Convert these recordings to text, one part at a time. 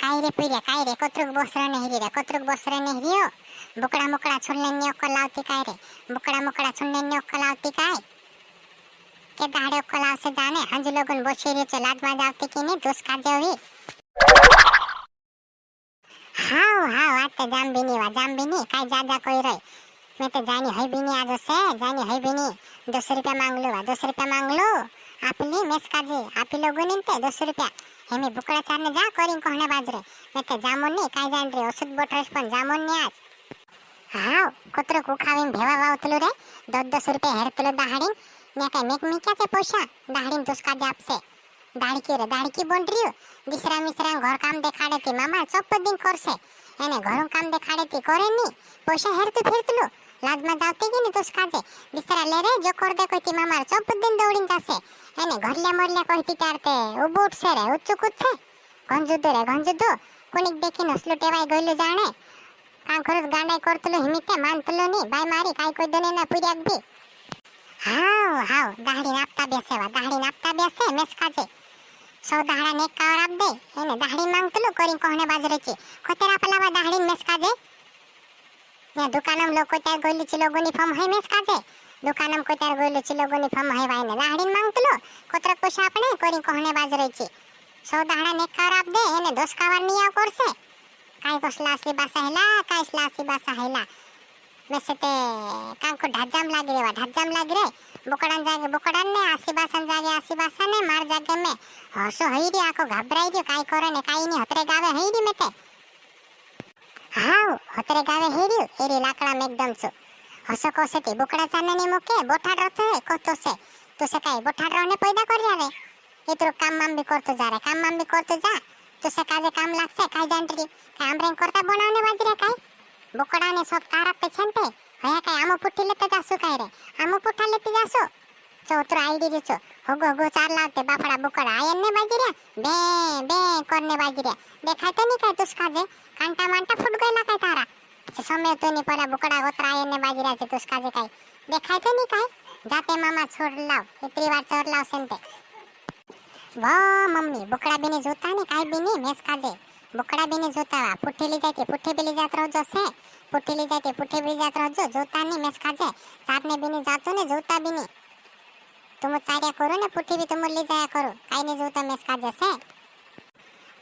काय रे पिर्या काय रे कत्रुक बसरा नाही रे कत्रुक बसरा नाही रे बुकड़ा मुकड़ा छुन्ने अक्कल लावती काय रे बुकड़ा मुकड़ा छुन्ने अक्कल लावती काय के दाड़े अक्कल आवसे जाने हंज लोगन बोशेरी चलात में जावती की नहीं दुस का जेवी हाव आते जाम्बिनी काय जाजा कोई रे मैं तो जानी है बिनी आज से जानी है बिनी 200 रुपया मांग लो आपली मेस काजी आपी लोगों ने ते 200 रुपया हेमी बुकड़ा चारने जा कोरिंग कोहने बाजरे मैं तो जामुन नहीं काय जान रे औषध बोटरस पण जामुन नहीं आज हाव कुत्र को खावीन भेवा वावतलू रे 200 रुपया हेरतलो दाहडीन ने काय मेक मिक्याचे पैसा दाहडीन दुसका जाप से दाढ़ी की बोल रही हो दिसरा मिसरा घर काम देखाड़े थी मामा चौप दिन करसे एने घरों काम देखाड़े थी करे नहीं पैसा हेरतु फिरतलू लाज में जाते की नहीं दुसका जे दिसरा ले रे जो कर दे कोई थी मामा चौप दिन दौड़ीन जासे एने घरले मरले कहती तारते उबूट से रे उच्चुकुत से गंजुदो कोनिक देखी नसलो टेवाई गइलो जाने कांखरस गांडाई करतलो हिमिते मानतलो नी बाय मारी काय कोई दने ना पुर्याक भी हाव दाढ़ी नापता बेसे मेस काजे 100 दाहड़ा ने कावर आप दे एने दाढ़ी मांगतलो कोरिंग कोहने बाजरेची खोतेरा पलावा दाढ़ी मेस काजे ने दुकानम लोको त्यार गोलीची लोगोनी फॉर्म है मेस काजे दुकानम को त्यार गोलीची लोगोनी फॉर्म है वायने दाढ़ी मांगतलो कोतरक पैसा आपणे कोरिंग कोहने बाजरेची 100 दाहड़ा ने कावर आप दे एने 10 कावर निया करसे काय कसला असली बासा हैला वैसे ते कांको ढाजाम लागी रे बुकड़ान जागे बुकड़ान ने आसीबासन जागे आसीबासन ने मार जागे में हसो हईरी आको घबराई रे काय करे ने काय नी हतरे गावे हईरी मेते हाव हतरे गावे हईरी एरी लाकड़ा में एकदम सु हसो कोसे ती बुकड़ा चाने ने मुके बोठाड रथे कोतो से तो से काय बोठाड रहने पैदा कर रे इतरो काम माम भी करतो जा तो से काजे काम लागसे काय जानरी काय आमरे करता बनावने बाजरे काय बुकड़ा ने सब तारा पे छनते हया काय आमो पुट्टी लेते जासु काय रे आमो पुट्टा लेते जासु चौत्र आईडी रे छो होगो 4 लाख ते बापड़ा बुकड़ा आयन ने बाजरे बे करने बाजरे देखाय तो नहीं काय तुसका जे कांटा मांटा फुट गयला काय तारा समय तो नहीं पड़ा बुकड़ा गोत्रा आयन ने बाजरे छे तुसका जे काय देखाय तो नहीं काय जाते मामा छोड़ लाव इतनी बार छोड़ लाव सेंते वाह मम्मी बुकड़ा बिने जोता ने काय बिने मेस काजे बुकड़ा बिने जोता पुट्ठी ले जाते पुट्ठी बिली जात रहो से पुट्ठी ले जाते पुट्ठी बिली जात रहो जोता ने मेस काजे साथ बिने जातो ने जोता बिने तुम चार्या करो ने पुट्ठी भी तुम ले जाया करो काय ने जोता मेस काजे से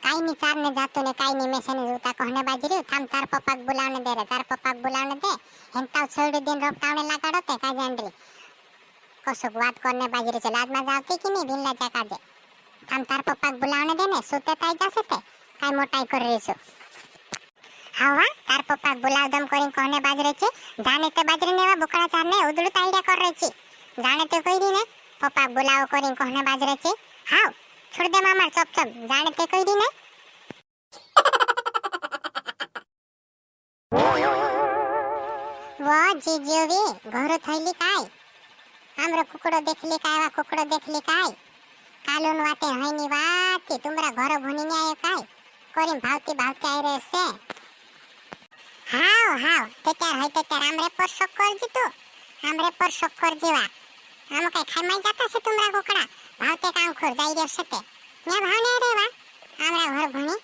काय नी चार ने जातो ने काय नी मेस ने जोता कहने बाजरी थाम तार पप्पा बुलावने दे हेंता छोड़ दिन रपटावने लगाड़ो ते काय जानरी कसुक बात करने बाजरी चलाद में जाती कि नहीं बिन लाजा काजे थाम तार पप्पा बुलावने दे ने सुते ताई जासे ते काय मोटाई कर रही छो हावा तार पप्पा बुलाव दम करिन कहने बाजरे छे जाने ते बाजरे नेवा बुकड़ा चारने उदळू ताईडा कर रही छी जाने ते कई दी ने पप्पा बुलाव करिन कहने बाजरे छे हाव छोड़ दे मामा चप जाने ते कई दी ने वा जीजोवी घर थैली काय हमरो कुकड़ो देखली काय कालून वाते हईनी वाती तुमरा घर भुनी ने आयो काय कोरिम भावती आय रे से हाव तेतार है तेतार हमरे पर शक कर जीवा हम काय खाई माई जाता से तुमरा कुकड़ा भावते काम खोर जाई रे सते ने भावने रे वा हमरा घर भुनी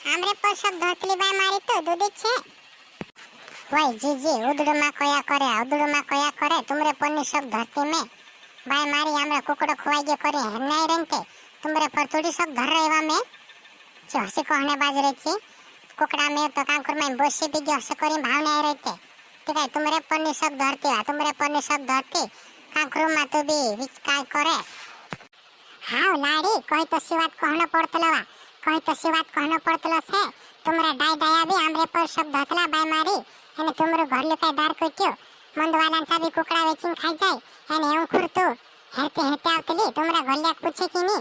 हमरे पर शक धरतली बाय मारी तो दूधी छे वही जीजी उदड़मा कया करे तुमरे पन्नी शक धरती में बाय मारी हमरा कुकड़ो खुवाई गे करे हन्नाई रंते तुमरे पर थोड़ी शक धर रेवा में जो हसे कहने बाजरे छी कुकड़ा में तो कांकुर में बोसी भी जो हसे करी भावने आ रहते ठीक है तुमरे पन्नी शक धरती कांकुर में तो भी विच काय करे हां लाड़ी कहि तो सी बात कहनो पड़तलो से तुमरे डाया भी हमरे पर शक धतला बाय मारी एने तुमरो घर ले काय दार कोट्यो मंदवालान सा भी कुकड़ा वेचिन खाई जाय एने अंकुर तो हेते आवतली तुमरा घरले पूछे कि नी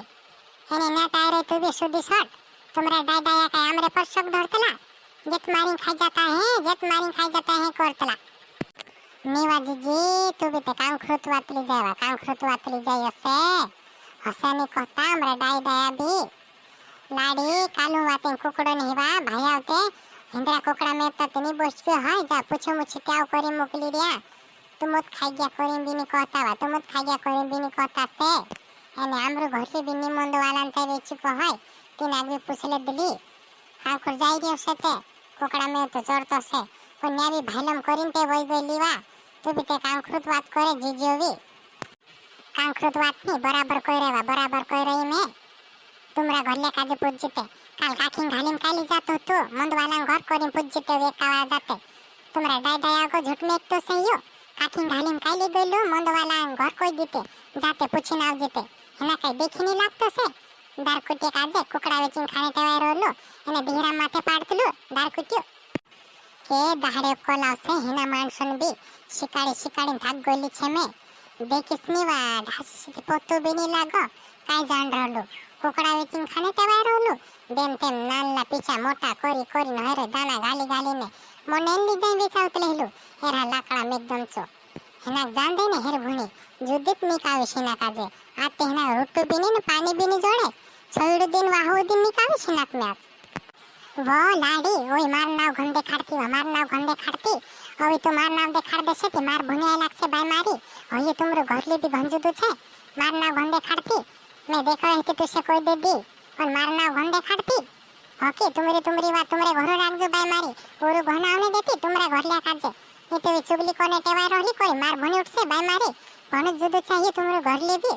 एने ना तारे तू भी सुदी सट तुमरा डाया काय हमरे पर शक धरतला जत मारी खाई जाता है करतला नीवा जीजी तू भी ते कांग खुत वातली जाय से हसनी कहता हमरे डाया भी लाड़ी कालू वाते कुकड़ो नीवा भाई आवते हिंद्रा कुकड़ा में तो तनी बोस के हाय जा पूछो मुछ त्याव करी मोकली रिया तुम मत खाई गया करी बिनी कहता से एने हमरो घर से बिनी मंद वाला ते बेची को हाय तीन आदमी पूछले दिली કાંકુર જાય રહ્યો છે તે કોકડા મેં તો ચડતો છે પણ ન્યા બી ભાઈલમ કરીને તે વઈ ગઈ લીવા તું બી તે કાંકૃત વાત કરે જીજોવી કાંકૃત વાત ની બરાબર કોઈ રેવા બરાબર કોઈ રહી મેં तुमरा घर ले काजे पूछ जीते काल काखिंग घालिम काली जातो तो मंद वाला घर कोरी पूछ जीते वेकावा जाते तुमरा डाय डाय को झूठ में एक तो सही हो काखिंग घालिम काली गलो मंद वाला घर कोई जीते जाते पूछी ना जीते एना कई देखी नहीं लागतो से दारकुटी काजे कुकड़ा वेचिंग खाने टेवाय रोलो एने बिहरा माथे पाडतलो दारकुटियो के दहाड़े कोलाव से हिना मानसन बी शिकारी शिकारी भाग गोली छे में देखिसनी वा ढासी पोतो बी नहीं लागो काई जान रहलो कुकड़ा वेचिंग खाने टेवाय रहलो देम तेम नानला पीछा मोटा कोरी कोरी हरे दाना गाली गाली ने मोने ली जाई वेचावत लेहलो हेरा लाकड़ा मेकदम चो हिना जान दे ने हेर भूनी जुदित निकाविशिना काजे आते हिना रोटू बीनी ने पानी बीनी जोड़े छोड़ दिन वाहो दिन निकाविशिना में वो लाडी ओय मार नाव घंडे खाड़ती मार नाव घंडे खाड़ती હવે તો માર નામ દેખાડ દેશે કે માર ભુનિયા લાગશે ભાઈ મારી હવે તુમરો ઘરલી બી ભંજુદુ છે માર નામ ઘંડે ખાડતી मैं देखा है कि तुझसे कोई दे दी और मारना घंडे खाड़ती ओके तुमरी बात तुमरे घरो राख जो भाई मारी ओरु घना आने देती तुमरा घर ले काजे ये तो चुगली कोने टेवाय रहली कोई मार भने उठसे भाई मारी भने जुदो चाहिए तुमरो घर ले भी